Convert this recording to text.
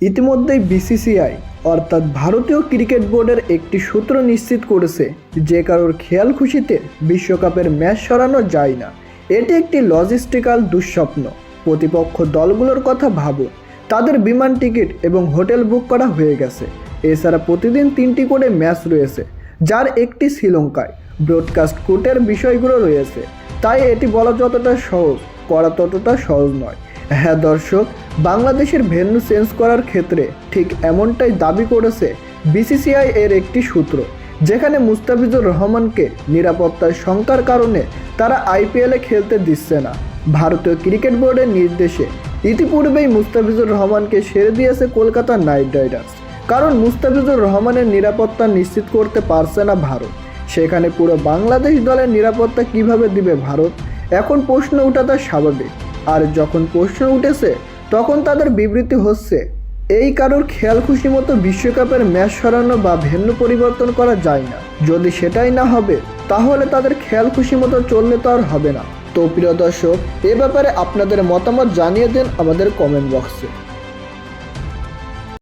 ইতিমধ্যেই বিসিসিআই অর্থাৎ ভারতীয় ক্রিকেট বোর্ডের একটি সূত্র নিশ্চিত করেছে যে কারোর খেয়াল খুশিতে বিশ্বকাপের ম্যাচ সরানো যায় না। এটি একটি লজিস্টিক্যাল দুঃস্বপ্ন। প্রতিপক্ষ দলগুলোর কথা ভাবুন, তাদের বিমান টিকিট এবং হোটেল বুক করা হয়ে গেছে। এছাড়া প্রতিদিন 3টি করে ম্যাচ রয়েছে, যার একটি শ্রীলঙ্কায়। ব্রডকাস্ট কোটের বিষয়গুলো রয়েছে, তাই এটি বলা যতটা সহজ করা ততটা সহজ নয়। হ্যাঁ দর্শক, বাংলাদেশের ভেন্যু চেঞ্জ করার ক্ষেত্রে ঠিক এমনটাই দাবি করেছে বিসিসিআই এর একটি সূত্র, যেখানে মুস্তাফিজুর রহমানকে নিরাপত্তার শঙ্কার কারণে তারা আইপিএলে খেলতে দিচ্ছে না। ভারতীয় ক্রিকেট বোর্ডের নির্দেশে ইতিপূর্বেই মুস্তাফিজুর রহমানকে সেরে দিয়েছে কলকাতা নাইট রাইডার্স, কারণ মুস্তাফিজুর রহমানের নিরাপত্তা নিশ্চিত করতে পারছে না ভারত। সেখানে পুরো বাংলাদেশ দলের নিরাপত্তা কিভাবে দিবে ভারত? এখন প্রশ্ন ওঠাটা স্বাভাবিক। আর যখন প্রশ্ন উঠেছে তখন তাদের বিবৃতি হচ্ছে এই কারোর খেয়াল খুশি মতো বিশ্বকাপের ম্যাচ সরানো বা ভেন্যু পরিবর্তন করা যায় না। যদি সেটাই না হবে তাহলে তাদের খেয়াল খুশি মতো চললে তো আর হবে না। তো প্রিয় দর্শক, এ ব্যাপারে আপনাদের মতামত জানিয়ে দেন আমাদের কমেন্ট বক্সে।